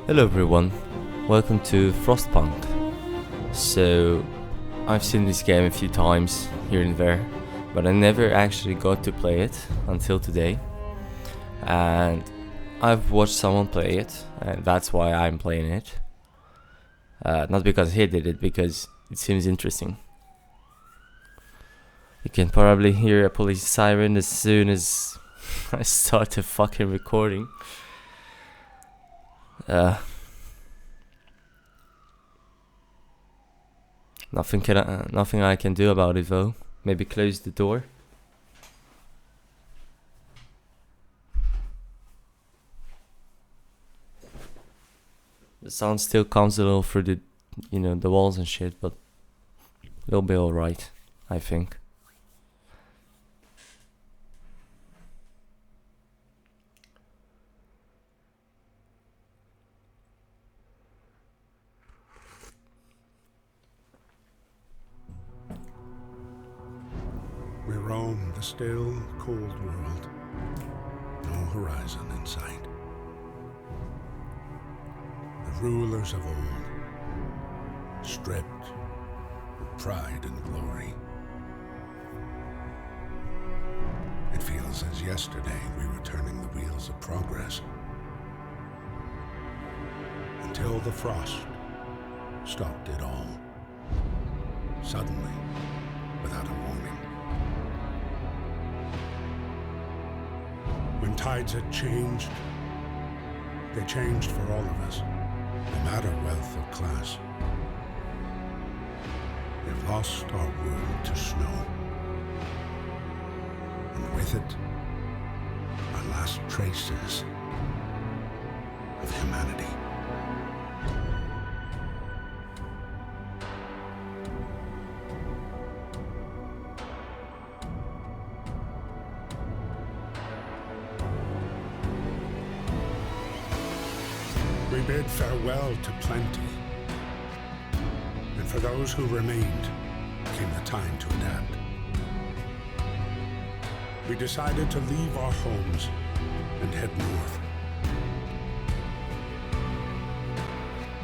Hello everyone, welcome to Frostpunk. So, I've seen this game a few times here and there, but I never actually got to play it until today. And I've watched someone play it, and that's why I'm playing it. Not because he did it, because it seems interesting. You can probably hear a police siren as soon as I start the fucking recording. Nothing I can do about it though. Maybe close the door. The sound still comes a little through the walls and shit, but it'll be alright, I think. We roam the still, cold world. No horizon in sight. The rulers of old, stripped of pride and glory. It feels as yesterday we were turning the wheels of progress. Until the frost stopped it all. Suddenly, without a warning. When tides had changed, they changed for all of us, no matter wealth or class. We've lost our world to snow, and with it, our last traces of humanity. We bid farewell to plenty, and for those who remained came the time to adapt. We decided to leave our homes and head north.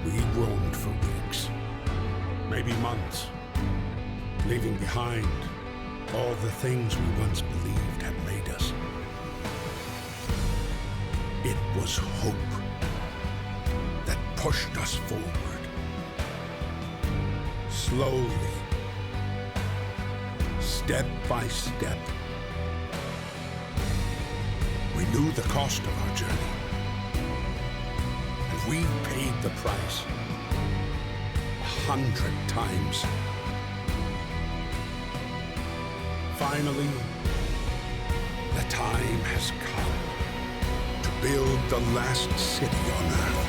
We roamed for weeks, maybe months, leaving behind all the things we once believed had made us. It was hope that pushed us forward. Slowly, step by step. We knew the cost of our journey, and we paid the price 100 times. Finally, the time has come to build the last city on Earth.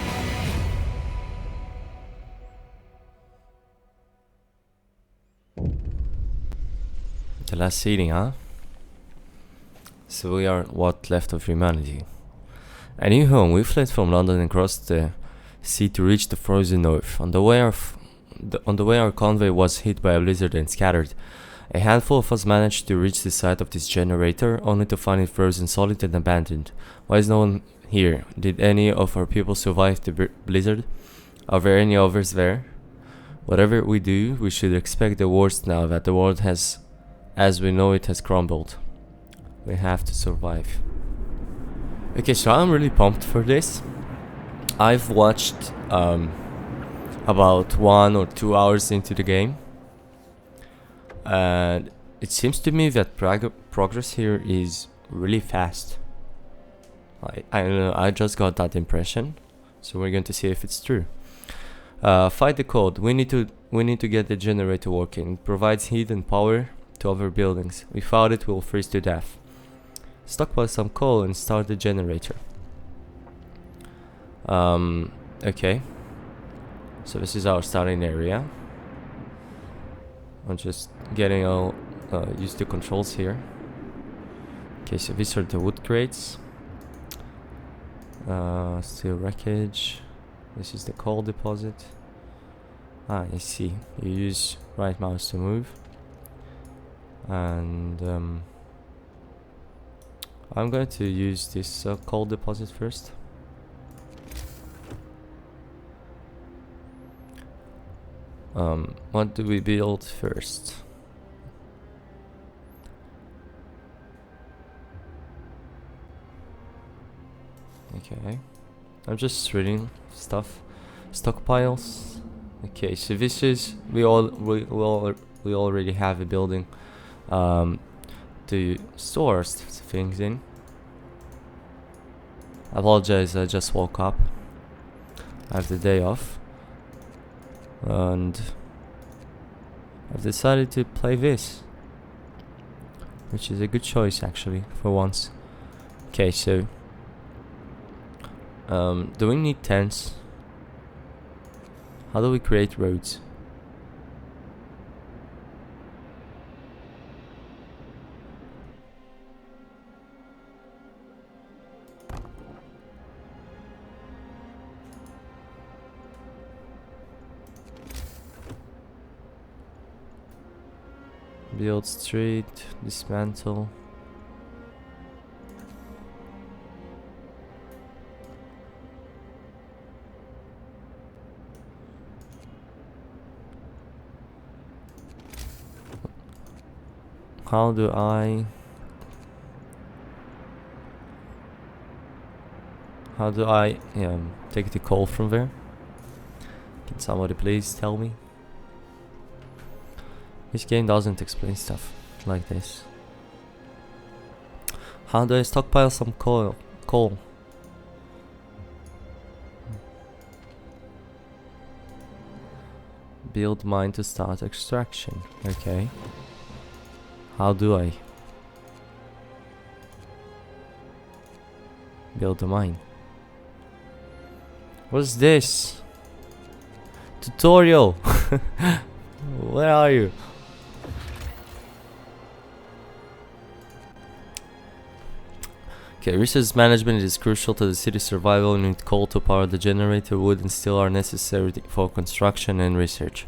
The last city, huh? So we are what left of humanity. A new home. We fled from London and crossed the sea to reach the frozen north. On the way, our convoy was hit by a blizzard and scattered. A handful of us managed to reach the site of this generator, only to find it frozen solid and abandoned. Why is no one here? Did any of our people survive the blizzard? Are there any others there? Whatever we do, we should expect the worst now that the world has, as we know it, has crumbled. We have to survive. Okay, so I'm really pumped for this. I've watched about 1 or 2 hours into the game, and it seems to me that progress here is really fast. I don't know, I just got that impression, so we're going to see if it's true. Fight the code. We need to get the generator working. It provides heat and power to other buildings. Without it, we'll freeze to death. Stockpile some coal and start the generator. Okay. So this is our starting area. I'm just getting all used to controls here. Okay, so these are the wood crates. Steel wreckage. This is the coal deposit. I see. You use right mouse to move. And I'm going to use this coal deposit first. What do we build first? Okay, I'm just reading stuff. Stockpiles. Okay, so this is we already have a building to store things in. I apologize, I just woke up. I have the day off, and I've decided to play this, which is a good choice actually for once. Okay, so do we need tents? How do we create roads? Build street, dismantle. How do I take the coal from there? Can somebody please tell me? This game doesn't explain stuff like this. How do I stockpile some coal? Build mine to start extraction. Okay. How do I build a mine? What's this? Tutorial! Where are you? Okay, resource management is crucial to the city's survival. You need coal to power the generator. Wood and steel are necessary for construction and research.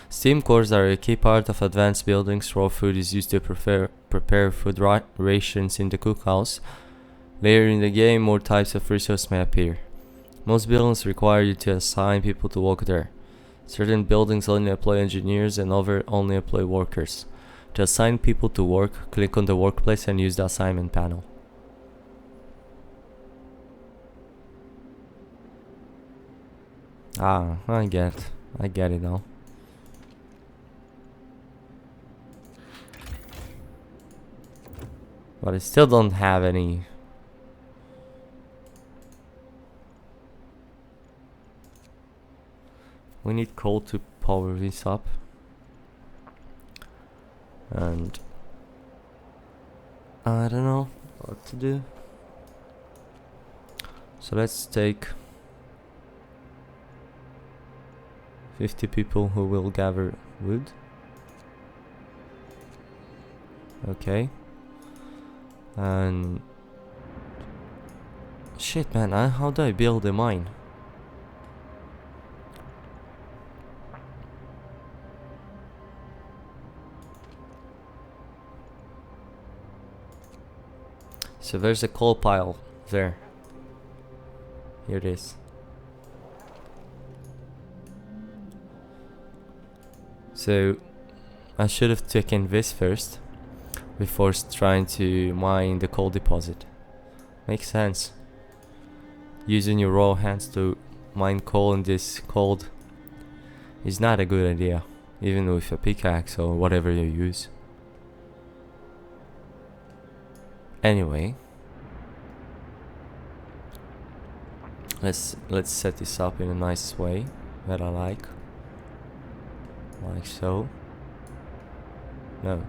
Steam cores are a key part of advanced buildings. Raw food is used to prepare food rations in the cookhouse. Later in the game, more types of resources may appear. Most buildings require you to assign people to work there. Certain buildings only employ engineers and others only employ workers. To assign people to work, click on the workplace and use the assignment panel. Ah, I get it now. But I still don't have any. We need coal to power this up. And I don't know what to do. So let's take 50 people who will gather wood. Okay. And shit, man, how do I build a mine? So there's a coal pile there. Here it is. So I should have taken this first before trying to mine the coal deposit. Makes sense. Using your raw hands to mine coal in this cold is not a good idea, even with a pickaxe or whatever you use. Anyway, let's set this up in a nice way that I like so. No,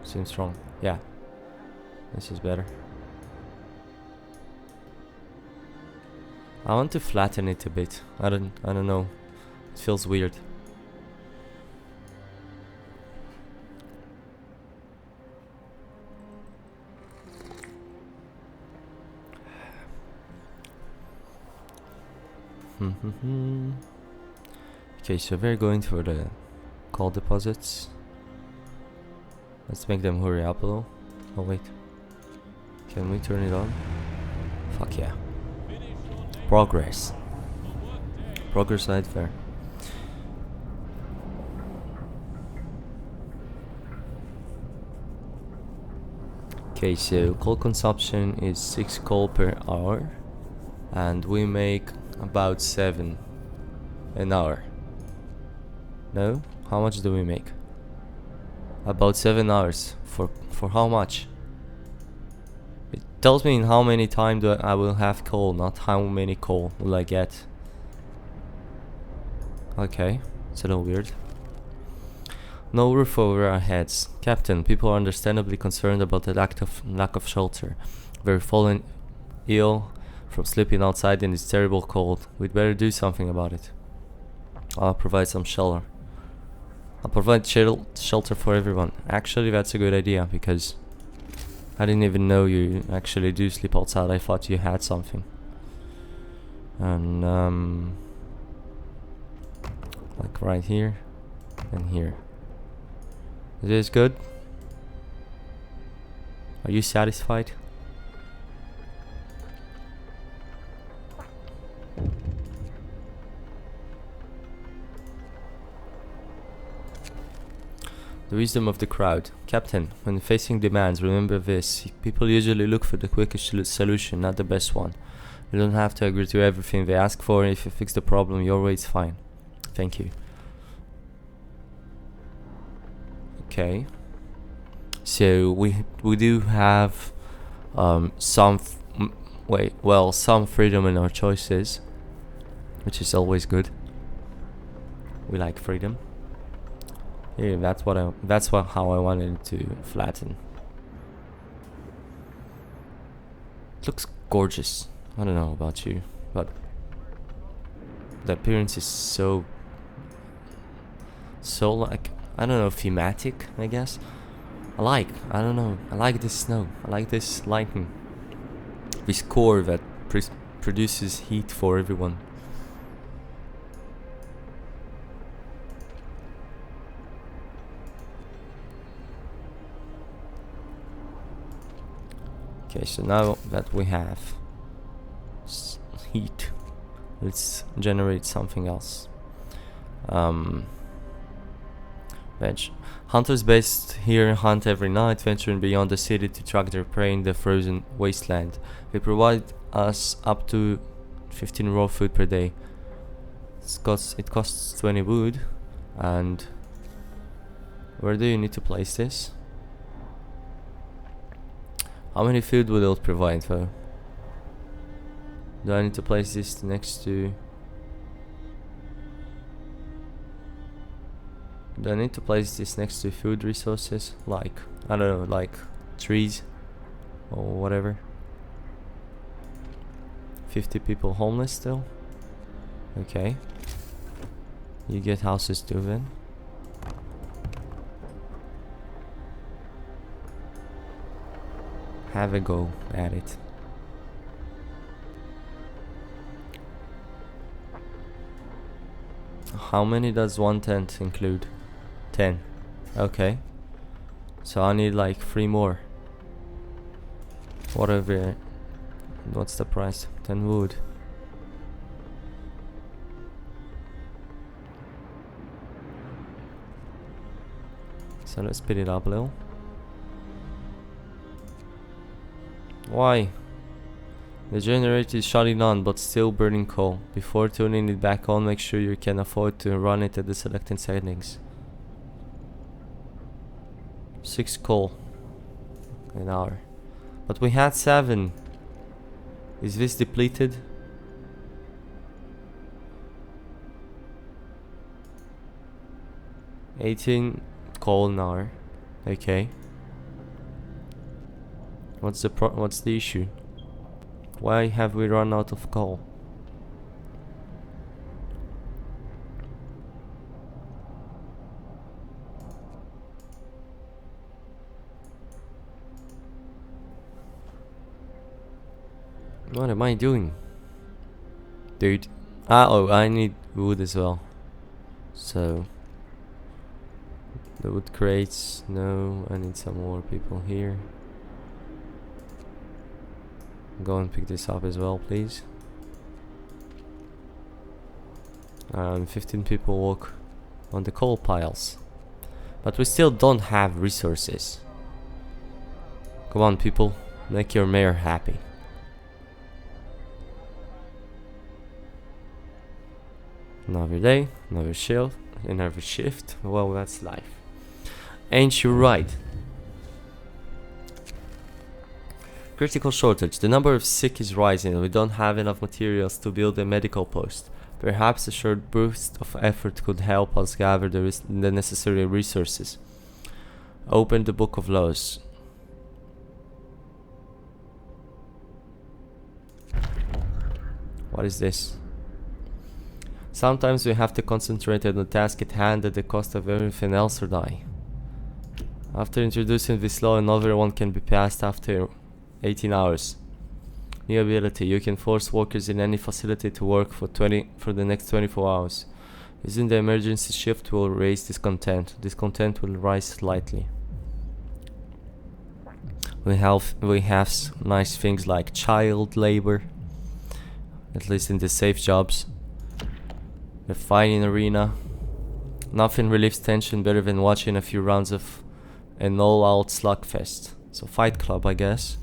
seems wrong. Yeah, this is better. I want to flatten it a bit. I don't know. It feels weird. Okay, so we're going for the coal deposits. Let's make them hurry up a little. Oh wait, can we turn it on? Fuck yeah. Progress right there. Okay, so coal consumption is 6 coal per hour, and we make about 7 an hour. No? How much do we make? About 7 hours. For how much? It tells me in how many time I will have coal, not how many coal will I get. Okay, it's a little weird. No roof over our heads. Captain, people are understandably concerned about the lack of shelter. We're fallen ill from sleeping outside in this terrible cold. We'd better do something about it. I'll provide some shelter. I'll provide shelter for everyone. Actually, that's a good idea, because I didn't even know you actually do sleep outside. I thought you had something. And like right here and here. Is this good? Are you satisfied? The wisdom of the crowd. Captain, when facing demands, remember this. People usually look for the quickest solution, not the best one. You don't have to agree to everything they ask for. If you fix the problem your way, it's fine. Thank you. Okay. So we do have some freedom in our choices, which is always good. We like freedom. Yeah, that's how I wanted it to flatten. It looks gorgeous. I don't know about you, but the appearance is so like, I don't know, thematic, I guess. I like this snow. I like this lightning. This core that produces heat for everyone. Okay, so now that we have heat, let's generate something else. Hunters based here hunt every night, venturing beyond the city to track their prey in the frozen wasteland. They provide us up to 15 raw food per day. It costs 20 wood. And where do you need to place this? How many food would it provide though? Do I need to place this next to... Do I need to place this next to food resources? Like, I don't know, like trees or whatever. 50 people homeless still? Okay. You get houses too then. Have a go at it. How many does one tent include? 10. Okay. So I need like 3 more. Whatever. What's the price? 10 wood. So let's speed it up a little. Why? The generator is shutting on but still burning coal. Before turning it back on, make sure you can afford to run it at the selected settings. 6 coal an hour. But we had 7. Is this depleted? $18 coal an hour. Okay. What's the issue? Why have we run out of coal? What am I doing? Dude. Oh, I need wood as well. So the wood crates, no, I need some more people here. Go and pick this up as well, please. 15 people walk on the coal piles. But we still don't have resources. Come on, people. Make your mayor happy. Another day, another shift. Well, that's life. Ain't you right? Critical shortage. The number of sick is rising and we don't have enough materials to build a medical post. Perhaps a short burst of effort could help us gather the necessary resources. Open the Book of Laws. What is this? Sometimes we have to concentrate on the task at hand at the cost of everything else or die. After introducing this law, another one can be passed after 18 hours. New ability. You can force workers in any facility to work for the next 24 hours. Using the emergency shift will raise discontent. Discontent will rise slightly. We have nice things like child labor, at least in the safe jobs. The fighting arena. Nothing relieves tension better than watching a few rounds of an all-out slugfest. So Fight Club, I guess.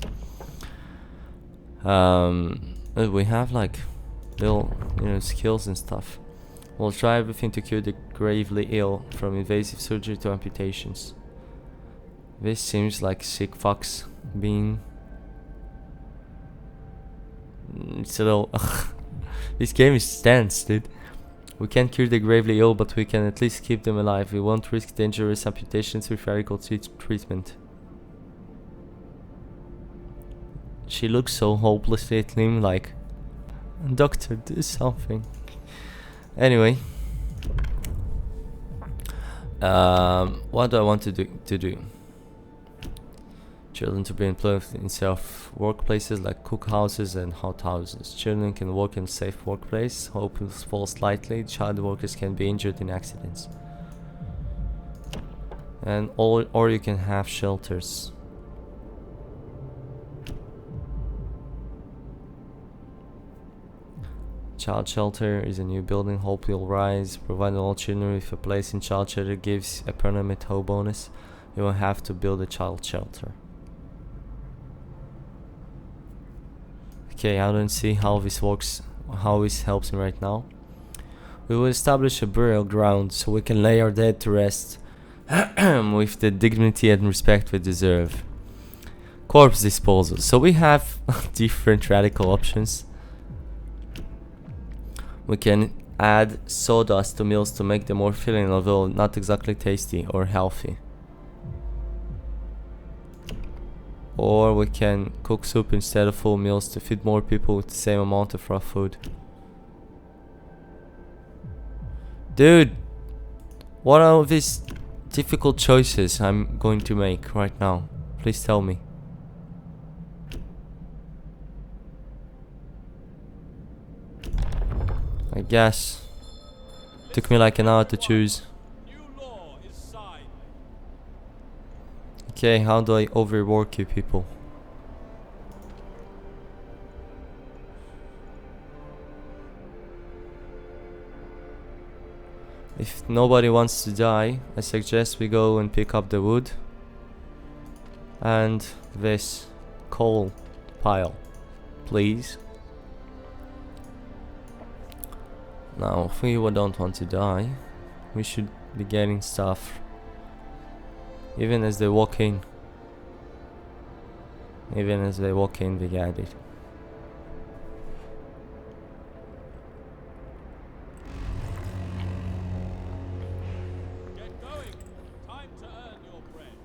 We have like little, skills and stuff. We'll try everything to cure the gravely ill, from invasive surgery to amputations. This seems like sick fucks being. It's a little. This game is tense, dude. We can't cure the gravely ill, but we can at least keep them alive. We won't risk dangerous amputations with radical treatment. She looks so hopelessly at him, like, doctor, do something. Anyway, what do I want to do? Children to be employed in safe workplaces like cookhouses and hothouses. Children can work in a safe workplace. Hope will fall slightly. Child workers can be injured in accidents. And or you can have shelters. Child shelter is a new building. Hope will rise. Providing all children with a place in child shelter gives a permanent home bonus. You will have to build a child shelter. Okay, I don't see how this works, how this helps me right now. We will establish a burial ground so we can lay our dead to rest with the dignity and respect we deserve. Corpse disposal. So we have different radical options. We can add sawdust to meals to make them more filling, although not exactly tasty or healthy. Or we can cook soup instead of full meals to feed more people with the same amount of raw food. Dude, what are these difficult choices I'm going to make right now? Please tell me. I guess. Took me like an hour to choose. Okay, how do I overwork you people? If nobody wants to die, I suggest we go and pick up the wood and this coal pile, please. Now, if we don't want to die, we should be getting stuff even as they walk in. Even as they walk in, they get it. Get going. Time to earn your bread.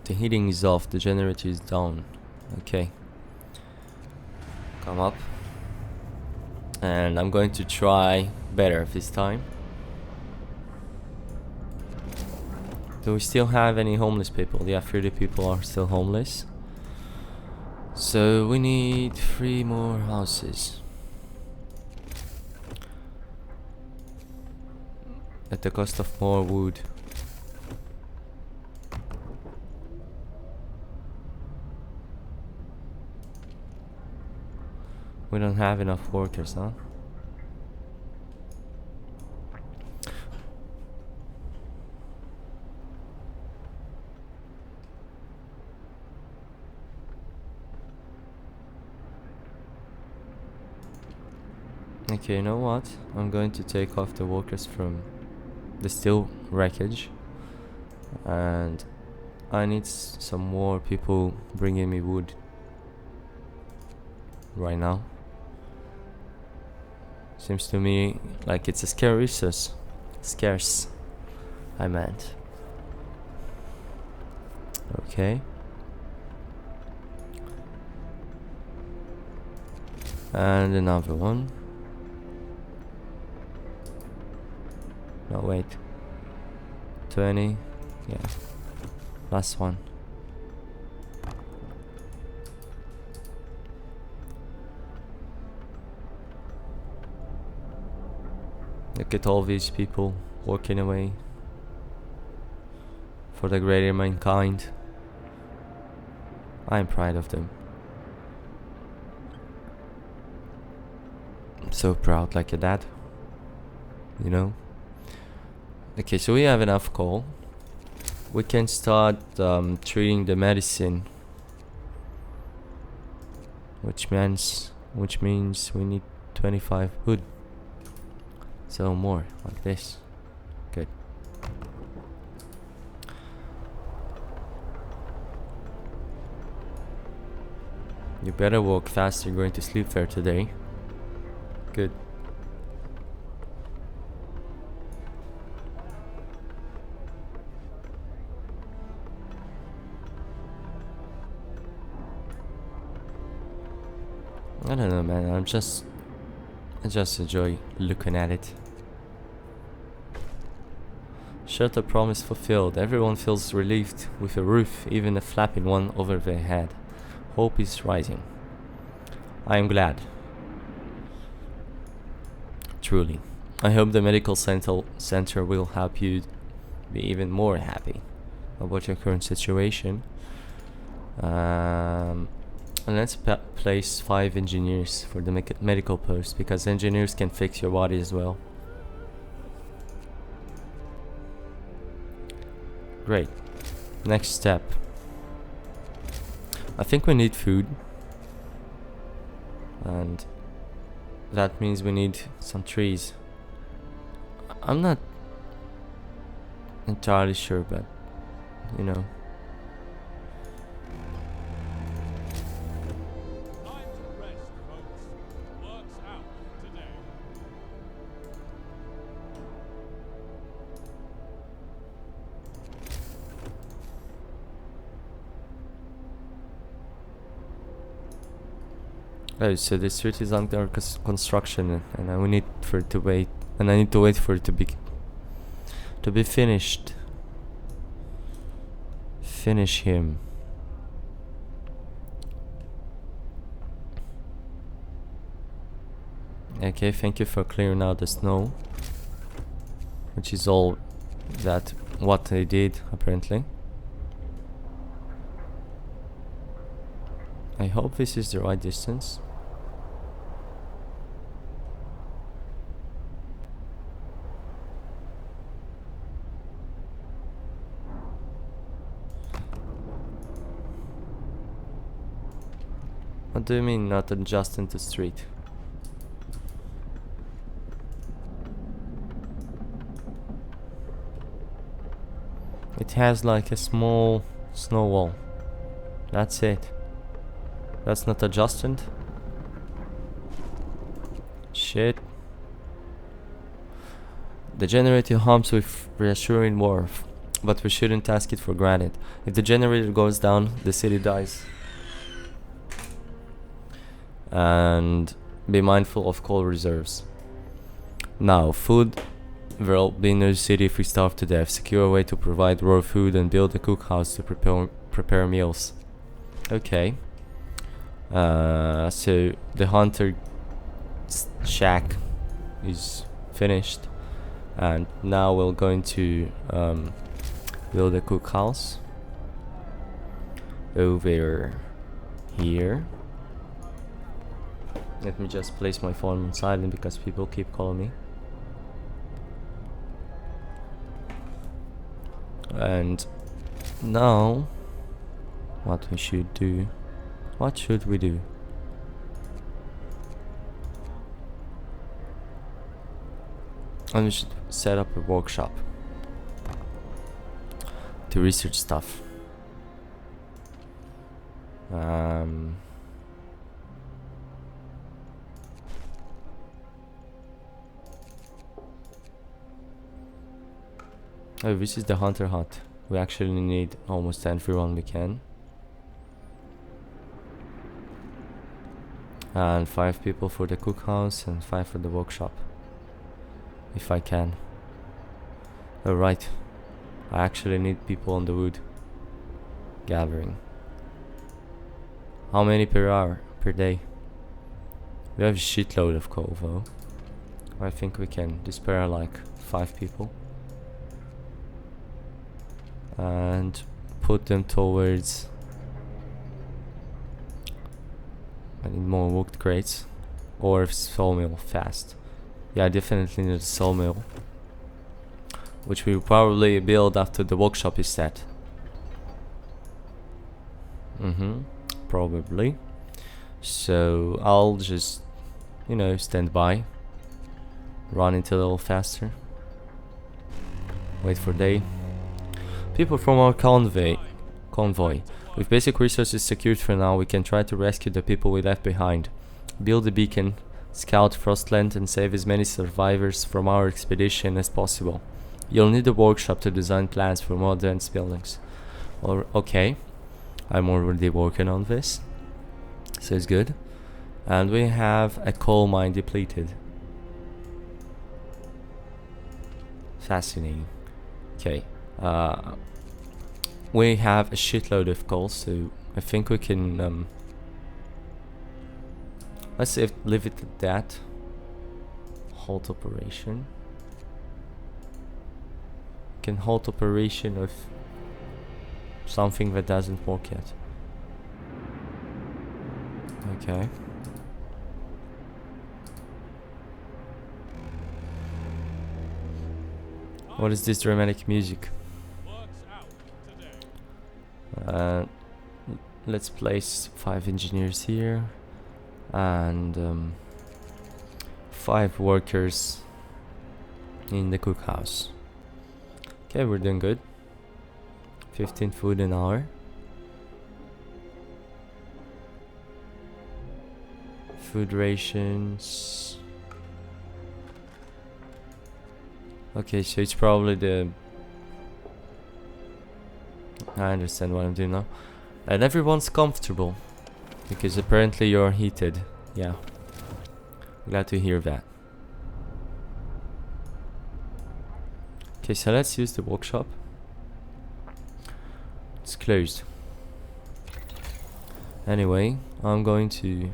The heating is off, the generator is down. Okay. Come up. And I'm going to try better this time. Do we still have any homeless people? Yeah, 30 people are still homeless. So we need 3 more houses. At the cost of more wood. We don't have enough workers, huh? Okay, you know what? I'm going to take off the workers from the steel wreckage, and I need some more people bringing me wood right now. Seems to me like it's a scarce resource. Scarce, I meant. Okay. And another one. No, wait. 20. Yeah. Last one. Look at all these people working away for the greater mankind. I'm proud of them. I'm so proud, like a dad. You know? Okay, so we have enough coal. We can start treating the medicine, which means we need 25 wood. So more like this. Good. You better walk fast. You're going to sleep there today. Good. I don't know, man. I just enjoy looking at it. Shelter promise fulfilled. Everyone feels relieved with a roof, even a flapping one over their head. Hope is rising. I am glad. Truly. I hope the medical center will help you be even more happy about your current situation. And let's place 5 engineers for the medical post, because engineers can fix your body as well. Great. Next step. I think we need food. And that means we need some trees. I'm not entirely sure, but you know. Time to rest, folks. Work's out today. Oh, so the street is under construction, and I will need for it to wait, and I need to wait for it to be finished. Finish him. Okay, thank you for clearing out the snow, which is all that what they did apparently. I hope this is the right distance. What do you mean not adjusting the street? It has like a small snow wall. That's it. That's not adjusted. Shit. The generator hums with reassuring warmth, but we shouldn't ask it for granted. If the generator goes down, the city dies. And be mindful of coal reserves. Now, food. There'll be no city if we starve to death. Secure a way to provide raw food and build a cookhouse to prepare meals. Okay. So the hunter shack is finished, and now we're going to build a cookhouse over here. Let me just place my phone on silent because people keep calling me. And now, what we should do? What should we do? And we should set up a workshop to research stuff. Oh, this is the hunter hut. We actually need almost everyone we can. And 5 people for the cookhouse and 5 for the workshop. If I can. Oh right. I actually need people on the wood gathering. How many per hour? Per day? We have a shitload of coal though. I think we can spare like 5 people. And put them towards... I need more wood crates. Or sawmill fast. Yeah, I definitely need a sawmill. Which we will probably build after the workshop is set. Probably. So I'll just, you know, stand by. Run it a little faster. Wait for day. People from our convoy. With basic resources secured for now, we can try to rescue the people we left behind. Build a beacon, scout Frostland and save as many survivors from our expedition as possible. You'll need a workshop to design plans for more advanced buildings. Okay, I'm already working on this. So it's good. And we have a coal mine depleted. Fascinating. Okay. We have a shitload of coal, so I think we can let's leave it at that. Halt operation. Can halt operation of something that doesn't work yet. Okay. What is this dramatic music? Let's place 5 engineers here and 5 workers in the cookhouse. Okay, we're doing good. 15 food an hour. Food rations. Okay, so it's probably the... I understand what I'm doing now. And everyone's comfortable. Because apparently you're heated. Yeah. Glad to hear that. Okay, so let's use the workshop. It's closed. Anyway, I'm going to...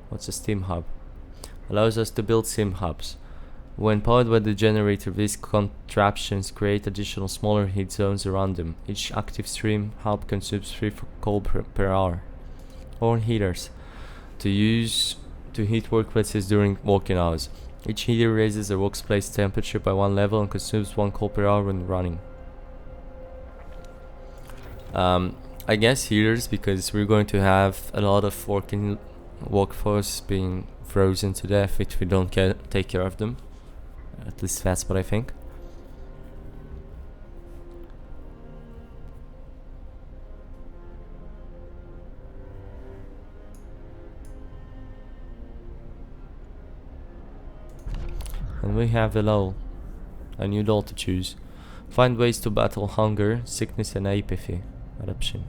What's a steam hub? Allows us to build sim hubs. When powered by the generator, these contraptions create additional smaller heat zones around them. Each active steam hub consumes 3 coal per hour. Or heaters, to use to heat workplaces during working hours. Each heater raises a workplace temperature by 1 level and consumes 1 coal per hour when running. I guess heaters, because we're going to have a lot of working workforce being frozen to death if we don't take care of them. At least that's what I think. And we have a new law to choose. Find ways to battle hunger, sickness and apathy. Adoption.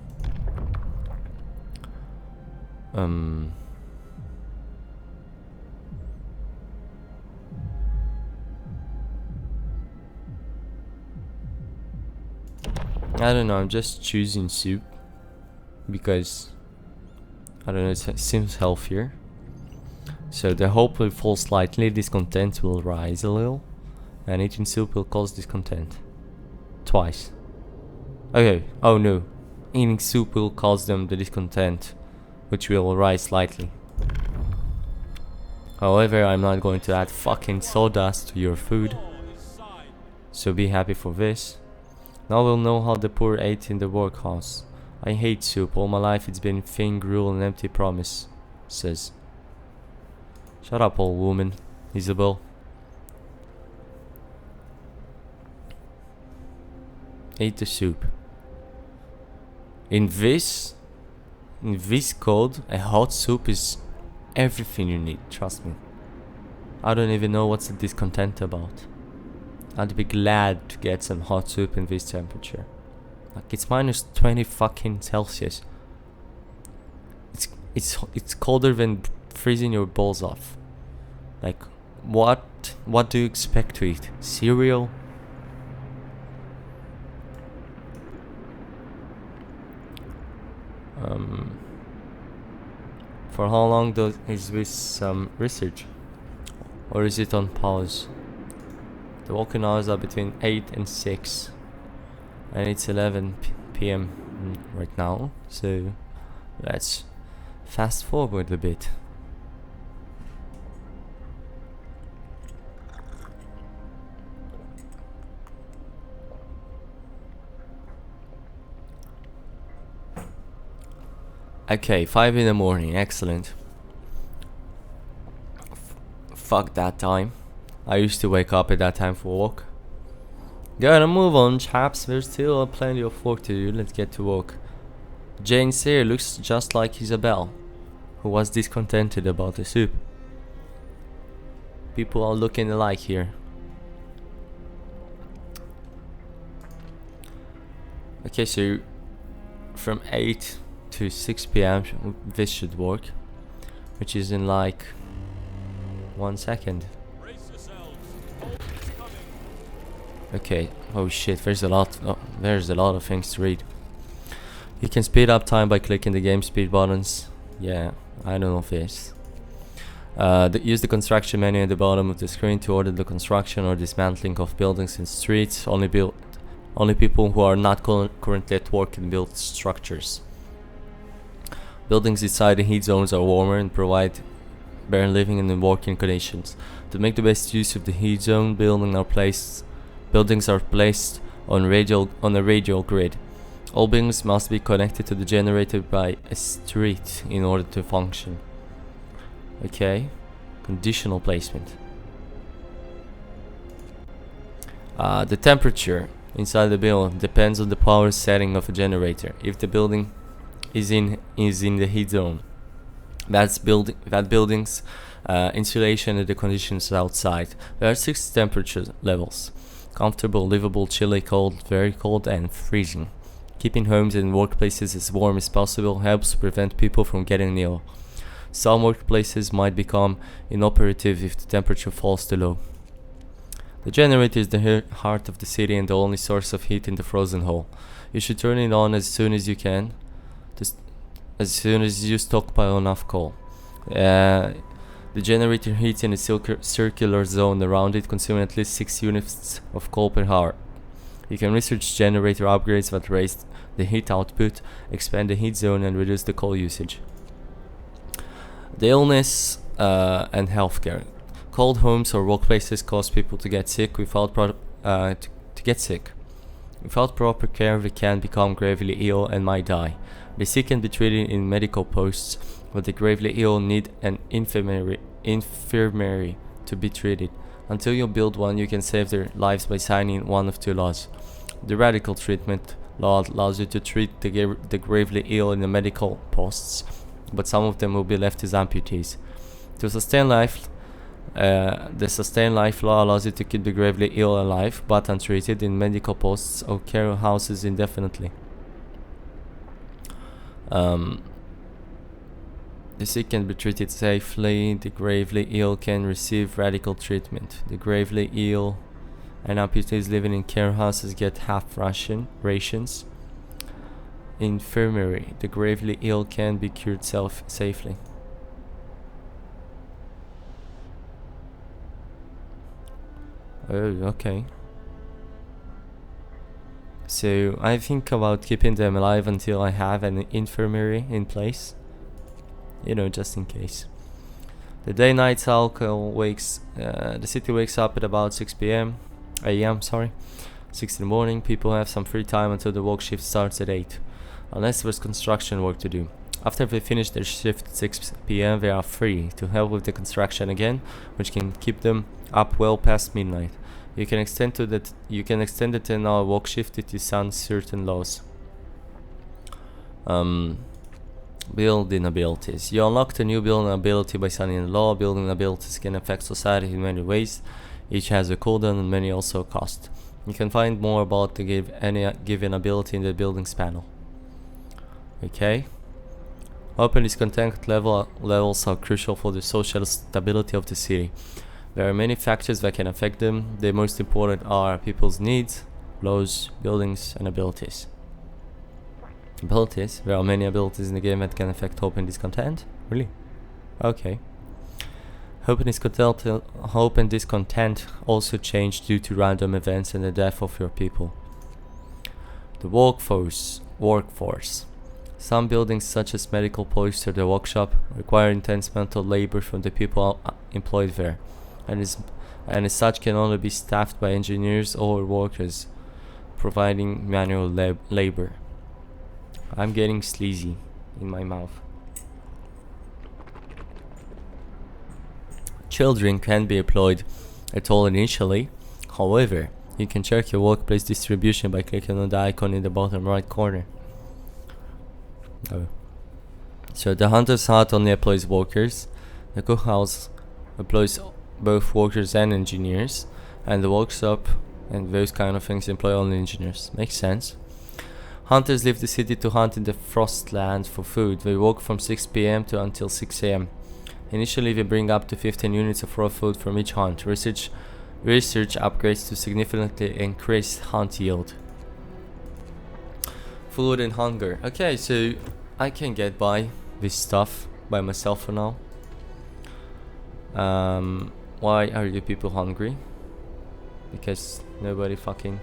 I don't know, I'm just choosing soup because I don't know, it seems healthier. So the hope will fall slightly, discontent will rise a little, and eating soup will cause discontent. Twice. Okay, oh no. Eating soup will cause them the discontent, which will rise slightly. However, I'm not going to add fucking sawdust to your food, so be happy for this. Now we'll know how the poor ate in the workhouse. I hate soup, all my life it's been thin gruel and empty promise, says. Shut up, old woman, Isabel. ate the soup. In this code, a hot soup is everything you need, trust me. I don't even know what's the discontent about. I'd be glad to get some hot soup in this temperature. Like, it's minus 20 fucking Celsius. It's colder than freezing your balls off. Like, what do you expect to eat? Cereal? For how long is this research? Or is it on pause? The walking hours are between 8 and 6. And it's 11 p.m. right now. So let's fast forward a bit. Okay, 5 in the morning, excellent. Fuck that time. I used to wake up at that time for work. Gotta move on, chaps, there's still plenty of work to do, let's get to work. Jane Sayre looks just like Isabel, who was discontented about the soup. People are looking alike here. Okay, so from 8 to 6 p.m. this should work, which is in like 1 second. Okay, oh shit, there's a lot of things to read. You can speed up time by clicking the game speed buttons. Yeah, I know this. Use the construction menu at the bottom of the screen to order the construction or dismantling of buildings and streets. Only people who are not currently at work can build structures. Buildings inside the heat zones are warmer and provide better living and working conditions. To make the best use of the heat zone, buildings are placed on a radial grid. All buildings must be connected to the generator by a street in order to function. Okay, conditional placement. The temperature inside the building depends on the power setting of a generator. If the building is in the heat zone, that building's insulation and the conditions outside. There are 6 temperature levels: comfortable, livable, chilly, cold, very cold, and freezing. Keeping homes and workplaces as warm as possible helps prevent people from getting ill. Some workplaces might become inoperative if the temperature falls too low. The generator is the heart of the city and the only source of heat in the frozen hole. You should turn it on as soon as you can, as soon as you stockpile enough coal. The generator heats in a circular zone around it, consuming at least 6 units of coal per hour. You can research generator upgrades that raise the heat output, expand the heat zone, and reduce the coal usage. The illness and healthcare. Cold homes or workplaces cause people to get sick without proper care. They can become gravely ill and might die. The sick can be treated in medical posts, but the gravely ill need an infirmary to be treated. Until you build one, you can save their lives by signing one of 2 laws. The radical treatment law allows you to treat the gravely ill in the medical posts, but some of them will be left as amputees. To sustain life, the sustain life law allows you to keep the gravely ill alive, but untreated in medical posts or care houses indefinitely. The sick can be treated safely. The gravely ill can receive radical treatment. The gravely ill and amputees living in care houses get half rations. Infirmary. The gravely ill can be cured safely. Oh, okay. So I think about keeping them alive until I have an infirmary in place. You know, just in case. The day-night cycle the city wakes up at about 6 a.m., 6 in the morning. People have some free time until the work shift starts at 8, unless there's construction work to do. After they finish their shift at 6 p.m., they are free to help with the construction again, which can keep them up well past midnight. You can extend the 10-hour work shift if you sound certain laws. Building abilities. You unlock a new building ability by signing a law. Building abilities can affect society in many ways. Each has a cooldown and many also a cost. You can find more about any given ability in the buildings panel. Okay. Hope and discontent levels are crucial for the social stability of the city. There are many factors that can affect them. The most important are people's needs, laws, buildings, and abilities. Abilities? There are many abilities in the game that can affect hope and discontent? Really? Okay. Hope and discontent also change due to random events and the death of your people. The workforce. Some buildings such as medical posts or the workshop require intense mental labor from the people employed there, and as such can only be staffed by engineers or workers providing manual labor. I'm getting sleazy in my mouth. Children can't be employed at all initially. However, you can check your workplace distribution by clicking on the icon in the bottom right corner. So the hunter's hut only employs workers, the cookhouse employs both workers and engineers, and the workshop and those kind of things employ only engineers. Makes sense. Hunters leave the city to hunt in the Frostland for food. They work from 6 PM to until 6 AM. Initially, they bring up to 15 units of raw food from each hunt. Research upgrades to significantly increase hunt yield. Food and hunger. Okay, so I can get by this stuff by myself for now. Why are you people hungry? Because nobody fucking...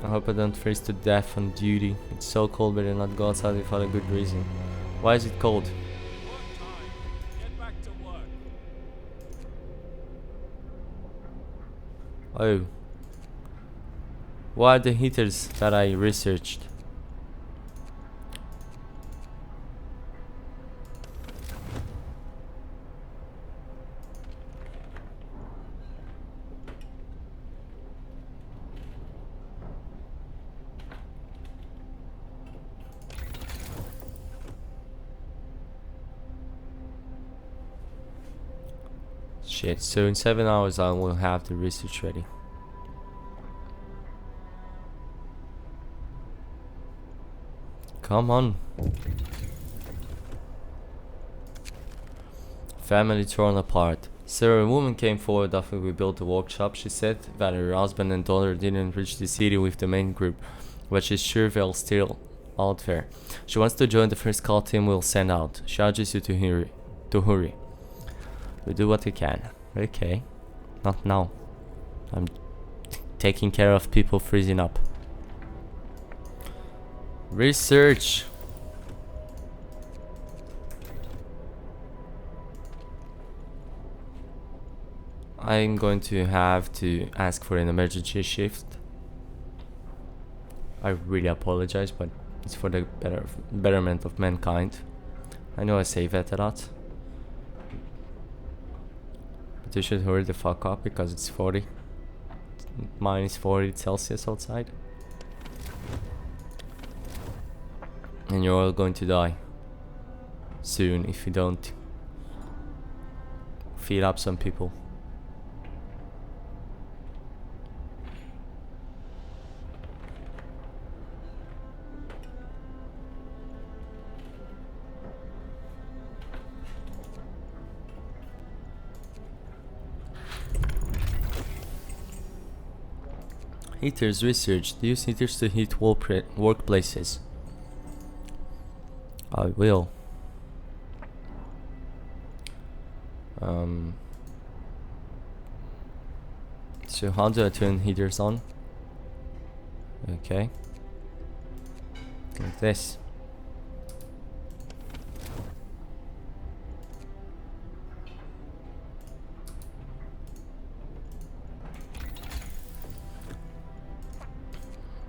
I hope I don't freeze to death on duty. It's so cold, but I not go outside without a good reason. Why is it cold? Work time. Get back to work. Oh. What are the heaters that I researched? Shit, so in 7 hours I will have the research ready. Come on. Family torn apart. So a woman came forward after we built the workshop. She said that her husband and daughter didn't reach the city with the main group, but she's sure they're still out there. She wants to join the first call team we'll send out. She urges you to hurry. We do what we can. Okay. Not now. I'm taking care of people freezing up. Research. I'm going to have to ask for an emergency shift. I really apologize, but it's for the betterment of mankind. I know I say that a lot. But you should hurry the fuck up because it's 40. Minus 40 Celsius outside. And you're all going to die soon if you don't feed up some people. Heaters research. Use heaters to heat workplaces. I will. So how do I turn heaters on? Okay. Like this.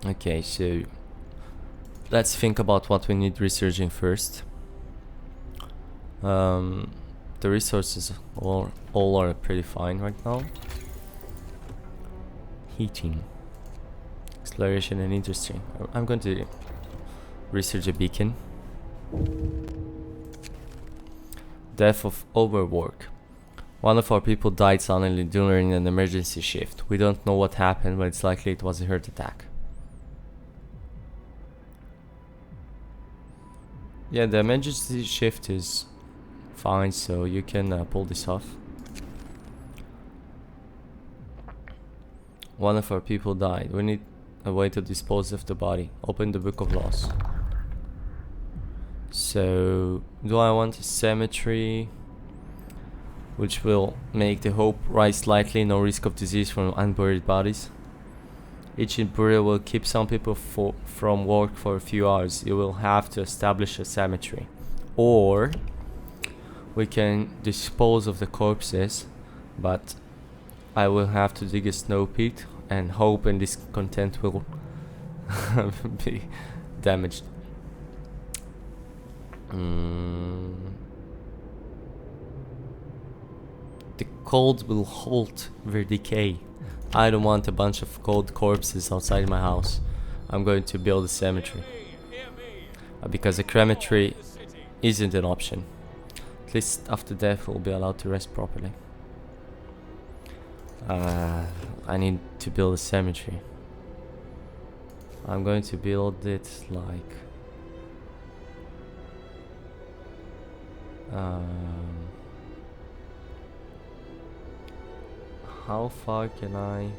Okay, so let's think about what we need researching first. The resources all are pretty fine right now. Heating, exploration, and industry. I'm going to research a beacon. Death of overwork. One of our people died suddenly during an emergency shift. We don't know what happened, but it's likely it was a heart attack. Yeah, the emergency shift is fine, so you can pull this off. One of our people died. We need a way to dispose of the body. Open the book of laws. So, do I want a cemetery, which will make the hope rise slightly, no risk of disease from unburied bodies? Each burial will keep some people from work for a few hours. You will have to establish a cemetery. Or, we can dispose of the corpses, but I will have to dig a snow pit, and hope and discontent will be damaged. The cold will halt their decay. I don't want a bunch of cold corpses outside my house. I'm going to build a cemetery. Because a crematory isn't an option. At least after death we'll be allowed to rest properly. I need to build a cemetery. I'm going to build it like how far can I?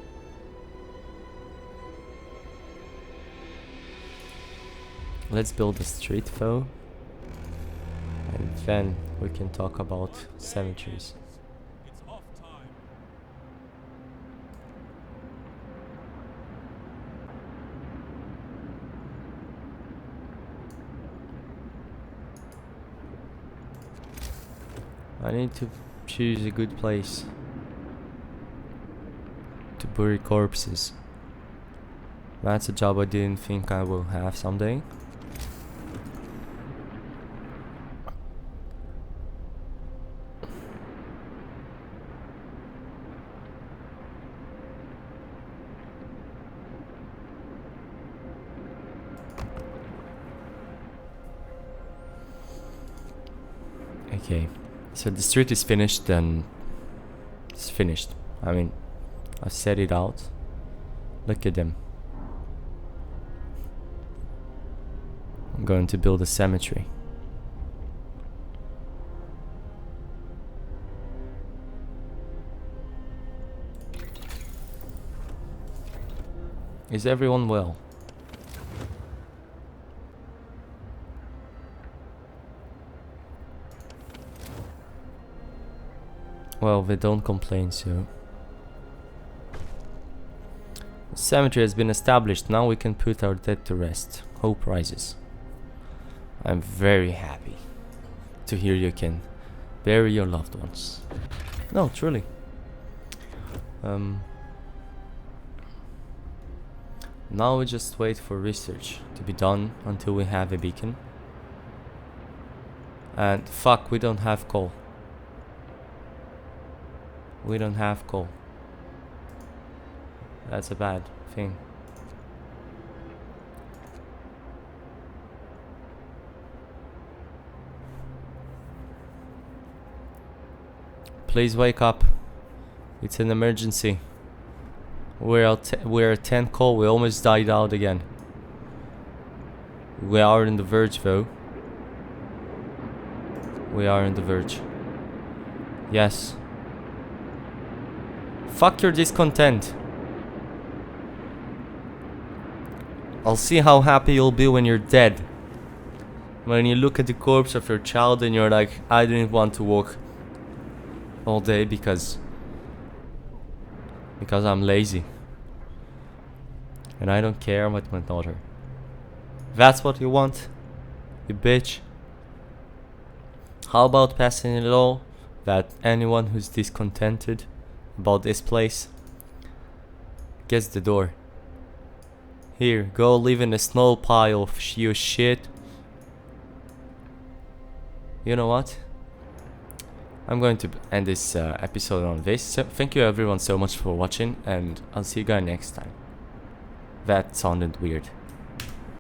Let's build a street though, and then we can talk about cemeteries. It's off time. I need to choose a good place to bury corpses. That's a job I didn't think I will have someday. Okay, so the street is finished and it's finished. I mean, I set it out. Look at them. I'm going to build a cemetery. Is everyone well? Well, they don't complain, so... The cemetery has been established. Now we can put our dead to rest. Hope rises. I'm very happy to hear you can bury your loved ones. No, truly. Now we just wait for research to be done until we have a beacon. And fuck, we don't have coal. We don't have coal. That's a bad thing. Please wake up. It's an emergency. We're at 10 coal. We almost died out again. We are on the verge though. We are on the verge. Yes. Fuck your discontent. I'll see how happy you'll be when you're dead. When you look at the corpse of your child and you're like, I didn't want to walk all day because I'm lazy. And I don't care about my daughter. That's what you want, you bitch. How about passing a law that anyone who's discontented about this place gets the door? Here, go live in a snow pile of your shit. You know what? I'm going to end this episode on this. So thank you everyone so much for watching, and I'll see you guys next time. That sounded weird.